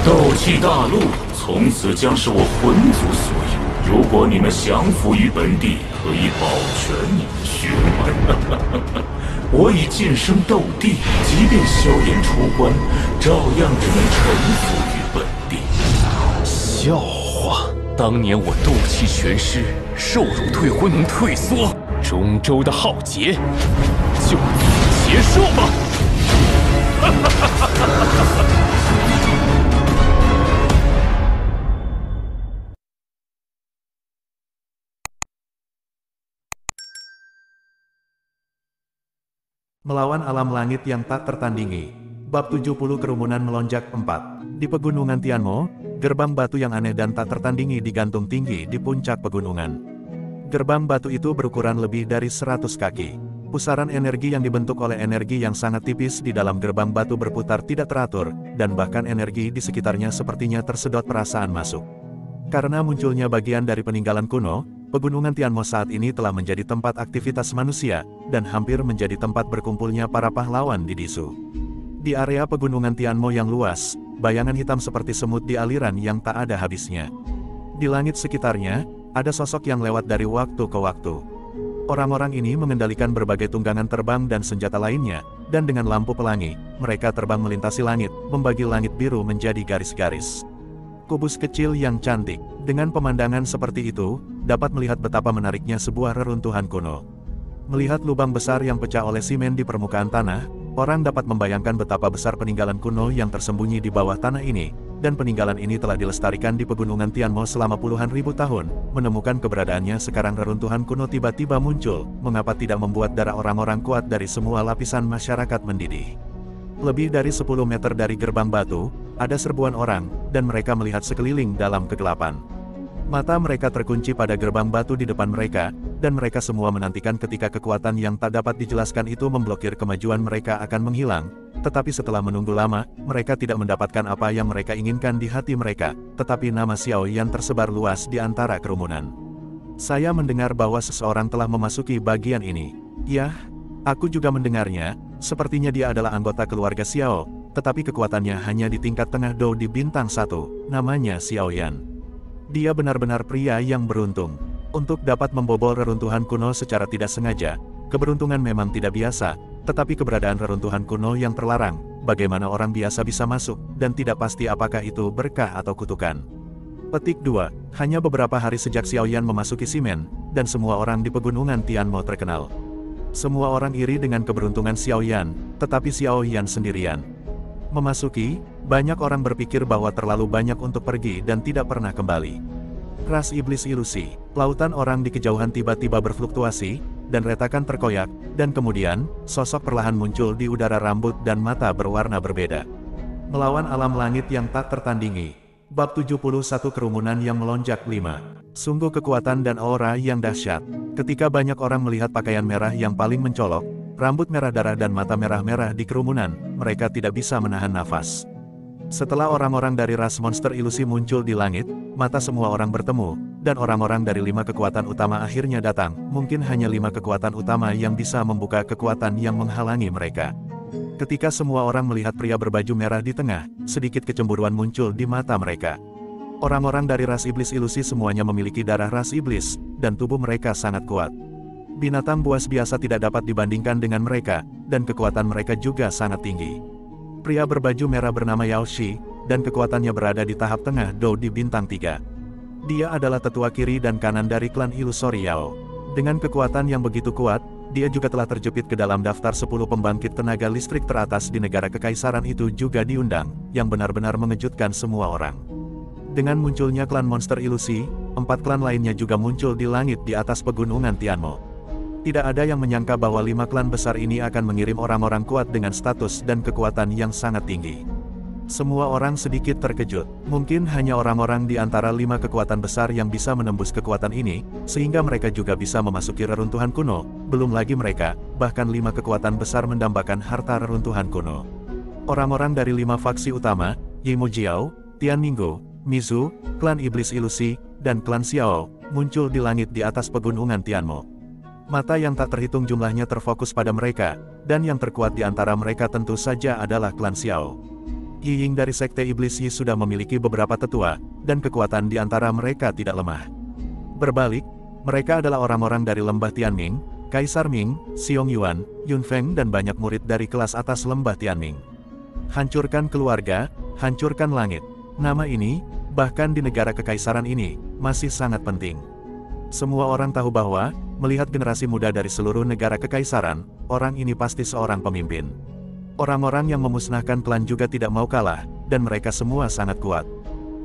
斗气大陆从此将是我魂族所有。如果你们降服于本地，可以保全你们血脉。我已晋升斗帝，即便萧炎出关，照样只能臣服于本地。笑话！当年我斗气全失，受辱退婚能退缩，中州的浩劫就此结束吧。Melawan alam langit yang tak tertandingi. Bab 70 Kerumunan Melonjak 4. Di Pegunungan Tianmo, gerbang batu yang aneh dan tak tertandingi digantung tinggi di puncak pegunungan. Gerbang batu itu berukuran lebih dari 100 kaki. Pusaran energi yang dibentuk oleh energi yang sangat tipis di dalam gerbang batu berputar tidak teratur, dan bahkan energi di sekitarnya sepertinya tersedot perasaan masuk. Karena munculnya bagian dari peninggalan kuno, Pegunungan Tianmo saat ini telah menjadi tempat aktivitas manusia, dan hampir menjadi tempat berkumpulnya para pahlawan di Disu. Di area Pegunungan Tianmo yang luas, bayangan hitam seperti semut di aliran yang tak ada habisnya. Di langit sekitarnya, ada sosok yang lewat dari waktu ke waktu. Orang-orang ini mengendalikan berbagai tunggangan terbang dan senjata lainnya, dan dengan lampu pelangi, mereka terbang melintasi langit, membagi langit biru menjadi garis-garis. Kubus kecil yang cantik, dengan pemandangan seperti itu, dapat melihat betapa menariknya sebuah reruntuhan kuno. Melihat lubang besar yang pecah oleh simen di permukaan tanah, orang dapat membayangkan betapa besar peninggalan kuno yang tersembunyi di bawah tanah ini, dan peninggalan ini telah dilestarikan di Pegunungan Tianmo selama puluhan ribu tahun. Menemukan keberadaannya sekarang reruntuhan kuno tiba-tiba muncul, mengapa tidak membuat darah orang-orang kuat dari semua lapisan masyarakat mendidih. Lebih dari 10 meter dari gerbang batu, ada serbuan orang, dan mereka melihat sekeliling dalam kegelapan. Mata mereka terkunci pada gerbang batu di depan mereka, dan mereka semua menantikan ketika kekuatan yang tak dapat dijelaskan itu memblokir kemajuan mereka akan menghilang. Tetapi setelah menunggu lama, mereka tidak mendapatkan apa yang mereka inginkan di hati mereka, tetapi nama Xiao Yan tersebar luas di antara kerumunan. Saya mendengar bahwa seseorang telah memasuki bagian ini. Yah, aku juga mendengarnya. Sepertinya dia adalah anggota keluarga Xiao, tetapi kekuatannya hanya di tingkat tengah Dou di bintang 1, namanya Xiao Yan. Dia benar-benar pria yang beruntung. Untuk dapat membobol reruntuhan kuno secara tidak sengaja, keberuntungan memang tidak biasa, tetapi keberadaan reruntuhan kuno yang terlarang, bagaimana orang biasa bisa masuk, dan tidak pasti apakah itu berkah atau kutukan. Petik 2, hanya beberapa hari sejak Xiao Yan memasuki simen, dan semua orang di Pegunungan Tianmo terkenal. Semua orang iri dengan keberuntungan Xiao Yan, tetapi Xiao Yan sendirian. Memasuki, banyak orang berpikir bahwa terlalu banyak untuk pergi dan tidak pernah kembali. Ras iblis ilusi, lautan orang di kejauhan tiba-tiba berfluktuasi, dan retakan terkoyak, dan kemudian, sosok perlahan muncul di udara rambut dan mata berwarna berbeda. Melawan alam langit yang tak tertandingi. Bab 71 Kerumunan yang Melonjak 5. Sungguh kekuatan dan aura yang dahsyat. Ketika banyak orang melihat pakaian merah yang paling mencolok, rambut merah darah dan mata merah-merah di kerumunan, mereka tidak bisa menahan nafas. Setelah orang-orang dari ras monster ilusi muncul di langit, mata semua orang bertemu, dan orang-orang dari 5 kekuatan utama akhirnya datang. Mungkin hanya 5 kekuatan utama yang bisa membuka kekuatan yang menghalangi mereka. Ketika semua orang melihat pria berbaju merah di tengah, sedikit kecemburuan muncul di mata mereka. Orang-orang dari ras iblis ilusi semuanya memiliki darah ras iblis, dan tubuh mereka sangat kuat. Binatang buas biasa tidak dapat dibandingkan dengan mereka, dan kekuatan mereka juga sangat tinggi. Pria berbaju merah bernama Yao Shi, dan kekuatannya berada di tahap tengah Dou di bintang 3. Dia adalah tetua kiri dan kanan dari klan ilusori Yao. Dengan kekuatan yang begitu kuat, dia juga telah terjepit ke dalam daftar 10 pembangkit tenaga listrik teratas di negara kekaisaran itu juga diundang, yang benar-benar mengejutkan semua orang. Dengan munculnya klan monster ilusi, 4 klan lainnya juga muncul di langit di atas Pegunungan Tianmo. Tidak ada yang menyangka bahwa 5 klan besar ini akan mengirim orang-orang kuat dengan status dan kekuatan yang sangat tinggi. Semua orang sedikit terkejut. Mungkin hanya orang-orang di antara 5 kekuatan besar yang bisa menembus kekuatan ini, sehingga mereka juga bisa memasuki reruntuhan kuno. Belum lagi mereka, bahkan 5 kekuatan besar mendambakan harta reruntuhan kuno. Orang-orang dari 5 faksi utama, Yimo Jiao, Tian Ningguo, Mizu, klan iblis ilusi, dan klan Xiao, muncul di langit di atas Pegunungan Tianmo. Mata yang tak terhitung jumlahnya terfokus pada mereka, dan yang terkuat di antara mereka tentu saja adalah klan Xiao. Yi Ying dari Sekte Iblis Yi sudah memiliki beberapa tetua, dan kekuatan di antara mereka tidak lemah. Berbalik, mereka adalah orang-orang dari Lembah Tianming, Kaisar Ming, Xiong Yuan, Yun Feng dan banyak murid dari kelas atas Lembah Tianming. Hancurkan keluarga, hancurkan langit. Nama ini, bahkan di negara kekaisaran ini, masih sangat penting. Semua orang tahu bahwa, melihat generasi muda dari seluruh negara kekaisaran, orang ini pasti seorang pemimpin. Orang-orang yang memusnahkan klan juga tidak mau kalah, dan mereka semua sangat kuat.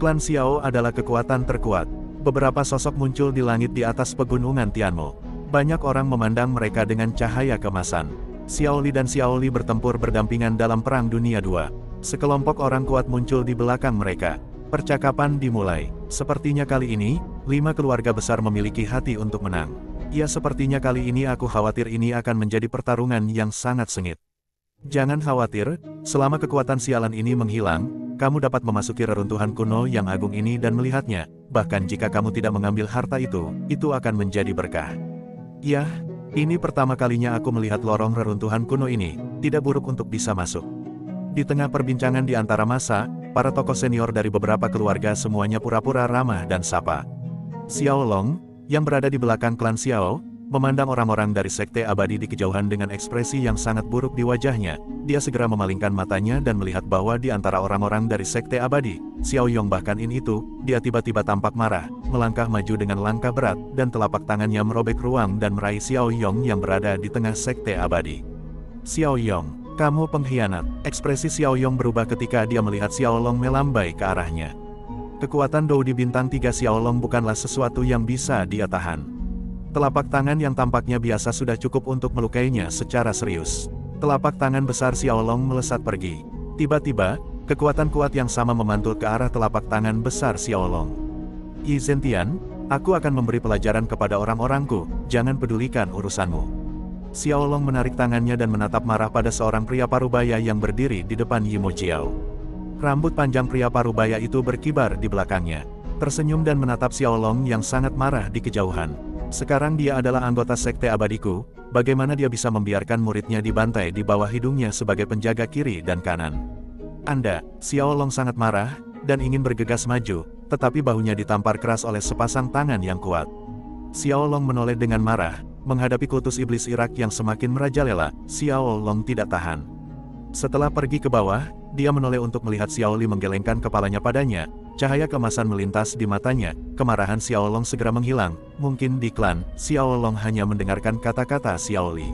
Klan Xiao adalah kekuatan terkuat. Beberapa sosok muncul di langit di atas pegunungan Tianmo. Banyak orang memandang mereka dengan cahaya kemasan. Xiao Li dan Xiao Li bertempur berdampingan dalam Perang Dunia II. Sekelompok orang kuat muncul di belakang mereka. Percakapan dimulai. Sepertinya kali ini, 5 keluarga besar memiliki hati untuk menang. Ya, sepertinya kali ini aku khawatir ini akan menjadi pertarungan yang sangat sengit. Jangan khawatir, selama kekuatan sialan ini menghilang, kamu dapat memasuki reruntuhan kuno yang agung ini dan melihatnya. Bahkan jika kamu tidak mengambil harta itu akan menjadi berkah. Ya, ini pertama kalinya aku melihat lorong reruntuhan kuno ini, tidak buruk untuk bisa masuk. Di tengah perbincangan di antara masa, para tokoh senior dari beberapa keluarga semuanya pura-pura ramah dan sapa. Xiao Long, yang berada di belakang klan Xiao, memandang orang-orang dari Sekte Abadi di kejauhan dengan ekspresi yang sangat buruk di wajahnya. Dia segera memalingkan matanya dan melihat bahwa di antara orang-orang dari Sekte Abadi, Xiao Yong bahkan itu, dia tiba-tiba tampak marah, melangkah maju dengan langkah berat, dan telapak tangannya merobek ruang dan meraih Xiao Yong yang berada di tengah Sekte Abadi. Xiao Yong, kamu pengkhianat. Ekspresi Xiao Yong berubah ketika dia melihat Xiao Long melambai ke arahnya. Kekuatan Dou di bintang 3 Xiao Long bukanlah sesuatu yang bisa dia tahan. Telapak tangan yang tampaknya biasa sudah cukup untuk melukainya secara serius. Telapak tangan besar Xiao Long melesat pergi. Tiba-tiba, kekuatan kuat yang sama memantul ke arah telapak tangan besar Xiao Long. Yi Zentian, aku akan memberi pelajaran kepada orang-orangku, jangan pedulikan urusanmu. Xiao Long menarik tangannya dan menatap marah pada seorang pria parubaya yang berdiri di depan Yi Mojiao. Rambut panjang pria parubaya itu berkibar di belakangnya. Tersenyum dan menatap Xiao Long yang sangat marah di kejauhan. Sekarang dia adalah anggota Sekte Abadiku, bagaimana dia bisa membiarkan muridnya dibantai di bawah hidungnya sebagai penjaga kiri dan kanan? Anda, Xiao Long sangat marah, dan ingin bergegas maju, tetapi bahunya ditampar keras oleh sepasang tangan yang kuat. Xiao Long menoleh dengan marah, menghadapi kultus iblis Irak yang semakin merajalela. Xiao Long tidak tahan. Setelah pergi ke bawah, dia menoleh untuk melihat Xiao Li menggelengkan kepalanya padanya. Cahaya kemasan melintas di matanya, kemarahan Xiao Long segera menghilang. Mungkin di klan, Xiao Long hanya mendengarkan kata-kata Xiao Li.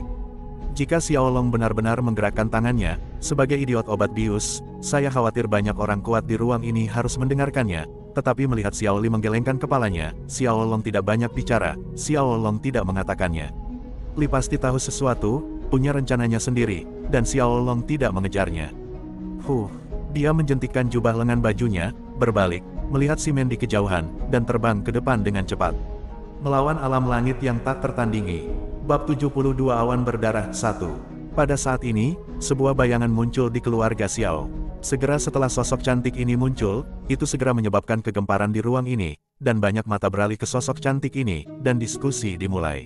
Jika Xiao Long benar-benar menggerakkan tangannya, sebagai idiot obat bius, saya khawatir banyak orang kuat di ruang ini harus mendengarkannya. Tetapi melihat Xiao Li menggelengkan kepalanya, Xiao Long tidak banyak bicara, Xiao Long tidak mengatakannya. Li pasti tahu sesuatu, punya rencananya sendiri, dan Xiao Long tidak mengejarnya. Dia menjentikkan jubah lengan bajunya, berbalik, melihat Simen di kejauhan, dan terbang ke depan dengan cepat. Melawan alam langit yang tak tertandingi. Bab 72 Awan Berdarah 1. Pada saat ini, sebuah bayangan muncul di keluarga Xiao. Segera setelah sosok cantik ini muncul, itu segera menyebabkan kegemparan di ruang ini, dan banyak mata beralih ke sosok cantik ini, dan diskusi dimulai.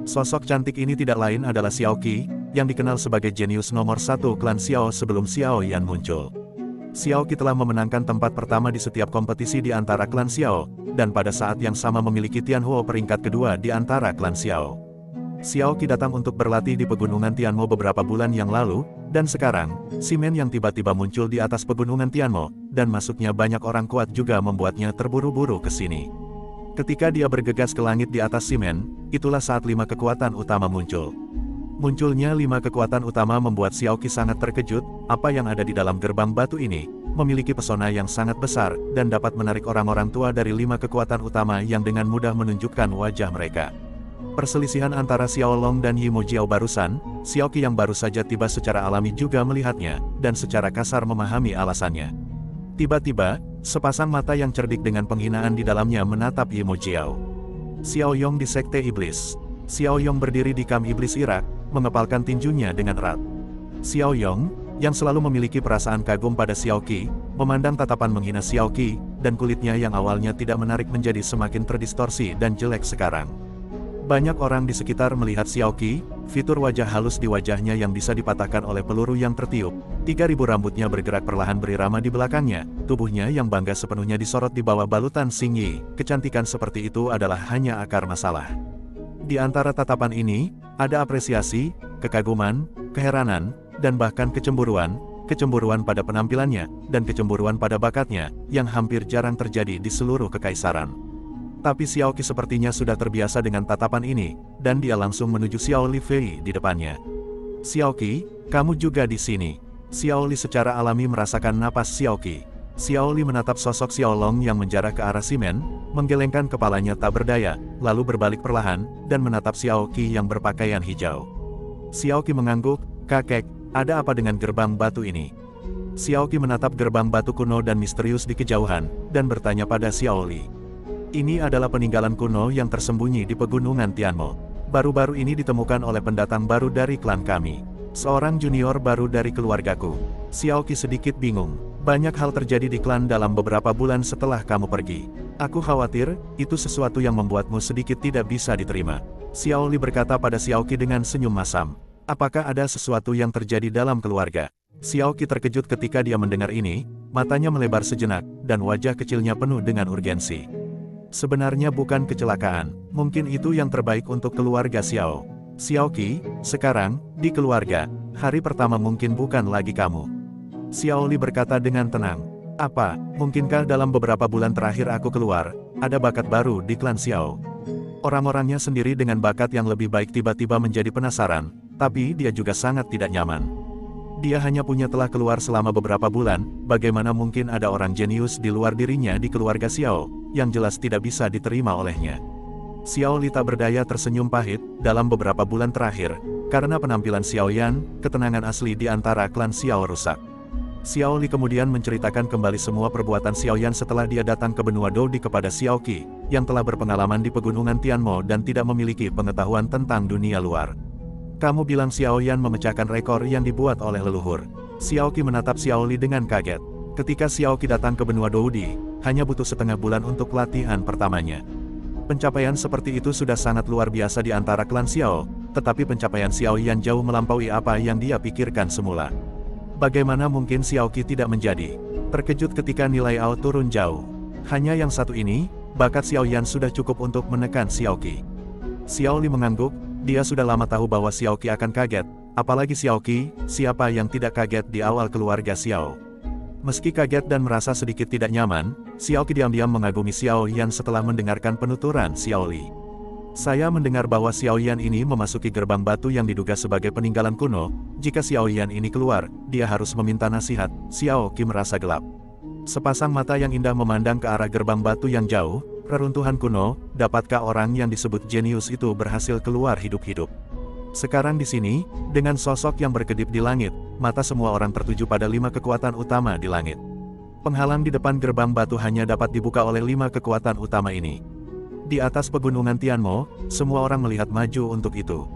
Sosok cantik ini tidak lain adalah Xiao Qi, yang dikenal sebagai jenius nomor 1 klan Xiao sebelum Xiao Yan muncul. Xiao Qi telah memenangkan tempat pertama di setiap kompetisi di antara klan Xiao, dan pada saat yang sama memiliki Tianhuo peringkat kedua di antara klan Xiao. Xiao Qi datang untuk berlatih di pegunungan Tianmo beberapa bulan yang lalu, dan sekarang, Simen yang tiba-tiba muncul di atas pegunungan Tianmo, dan masuknya banyak orang kuat juga membuatnya terburu-buru ke sini. Ketika dia bergegas ke langit di atas Simen, itulah saat 5 kekuatan utama muncul. Munculnya 5 kekuatan utama membuat Xiao Qi sangat terkejut. Apa yang ada di dalam gerbang batu ini memiliki pesona yang sangat besar, dan dapat menarik orang-orang tua dari 5 kekuatan utama yang dengan mudah menunjukkan wajah mereka. Perselisihan antara Xiao Long dan Yi Mojiao barusan, Xiao Qi yang baru saja tiba secara alami juga melihatnya, dan secara kasar memahami alasannya. Tiba-tiba, sepasang mata yang cerdik dengan penghinaan di dalamnya menatap Yi Mojiao. Xiao Yong di Sekte Iblis. Xiao Yong berdiri di kam iblis Irak, mengepalkan tinjunya dengan erat. Xiao Yong, yang selalu memiliki perasaan kagum pada Xiao Qi, memandang tatapan menghina Xiao Qi, dan kulitnya yang awalnya tidak menarik menjadi semakin terdistorsi dan jelek sekarang. Banyak orang di sekitar melihat Xiaoqi, fitur wajah halus di wajahnya yang bisa dipatahkan oleh peluru yang tertiup. 3.000 rambutnya bergerak perlahan berirama di belakangnya, tubuhnya yang bangga sepenuhnya disorot di bawah balutan Xingyi. Kecantikan seperti itu adalah hanya akar masalah. Di antara tatapan ini, ada apresiasi, kekaguman, keheranan, dan bahkan kecemburuan pada penampilannya, dan kecemburuan pada bakatnya, yang hampir jarang terjadi di seluruh kekaisaran. Tapi Xiaoqi sepertinya sudah terbiasa dengan tatapan ini, dan dia langsung menuju Xiao Li Fei di depannya. Xiaoqi, kamu juga di sini. Xiao Li secara alami merasakan napas Xiaoqi. Xiao Li menatap sosok Xiao Long yang menjarah ke arah Simen, menggelengkan kepalanya tak berdaya, lalu berbalik perlahan, dan menatap Xiaoqi yang berpakaian hijau. Xiaoqi mengangguk, kakek, ada apa dengan gerbang batu ini? Xiaoqi menatap gerbang batu kuno dan misterius di kejauhan, dan bertanya pada Xiao Li. Ini adalah peninggalan kuno yang tersembunyi di pegunungan Tianmo. Baru-baru ini ditemukan oleh pendatang baru dari klan kami. Seorang junior baru dari keluargaku. Xiaoqi sedikit bingung. Banyak hal terjadi di klan dalam beberapa bulan setelah kamu pergi. Aku khawatir, itu sesuatu yang membuatmu sedikit tidak bisa diterima. Xiao Li berkata pada Xiaoqi dengan senyum masam. Apakah ada sesuatu yang terjadi dalam keluarga? Xiaoqi terkejut ketika dia mendengar ini, matanya melebar sejenak, dan wajah kecilnya penuh dengan urgensi. Sebenarnya bukan kecelakaan, mungkin itu yang terbaik untuk keluarga Xiao. Xiaoqi, sekarang, di keluarga, hari pertama mungkin bukan lagi kamu. Xiao Li berkata dengan tenang. Apa, mungkinkah dalam beberapa bulan terakhir aku keluar, ada bakat baru di klan Xiao? Orang-orangnya sendiri dengan bakat yang lebih baik tiba-tiba menjadi penasaran, tapi dia juga sangat tidak nyaman. Dia hanya punya telah keluar selama beberapa bulan, bagaimana mungkin ada orang jenius di luar dirinya di keluarga Xiao, yang jelas tidak bisa diterima olehnya. Xiao Li tak berdaya tersenyum pahit, dalam beberapa bulan terakhir, karena penampilan Xiao Yan, ketenangan asli di antara klan Xiao rusak. Xiao Li kemudian menceritakan kembali semua perbuatan Xiao Yan setelah dia datang ke benua Dodi kepada Xiaoqi, yang telah berpengalaman di pegunungan Tianmo dan tidak memiliki pengetahuan tentang dunia luar. Kamu bilang Xiao Yan memecahkan rekor yang dibuat oleh leluhur. Xiaoqi menatap Xiao Li dengan kaget. Ketika Xiaoqi datang ke benua Dodi, hanya butuh setengah bulan untuk latihan pertamanya. Pencapaian seperti itu sudah sangat luar biasa di antara klan Xiao, tetapi pencapaian Xiao Yan jauh melampaui apa yang dia pikirkan semula. Bagaimana mungkin Xiaoqi tidak menjadi terkejut ketika nilai AO turun jauh? Hanya yang satu ini, bakat Xiao Yan sudah cukup untuk menekan Xiaoqi. Xiao Li mengangguk. Dia sudah lama tahu bahwa Xiaoqi akan kaget, apalagi Xiaoqi, siapa yang tidak kaget di awal keluarga Xiao. Meski kaget dan merasa sedikit tidak nyaman, Xiaoqi diam-diam mengagumi Xiao Yan setelah mendengarkan penuturan Xiao Li. Saya mendengar bahwa Xiao Yan ini memasuki gerbang batu yang diduga sebagai peninggalan kuno. Jika Xiao Yan ini keluar, dia harus meminta nasihat. Xiaoqi merasa gelap. Sepasang mata yang indah memandang ke arah gerbang batu yang jauh. Reruntuhan kuno, dapatkah orang yang disebut jenius itu berhasil keluar hidup-hidup? Sekarang di sini, dengan sosok yang berkedip di langit, mata semua orang tertuju pada 5 kekuatan utama di langit. Penghalang di depan gerbang batu hanya dapat dibuka oleh 5 kekuatan utama ini. Di atas pegunungan Tianmo, semua orang melihat maju untuk itu.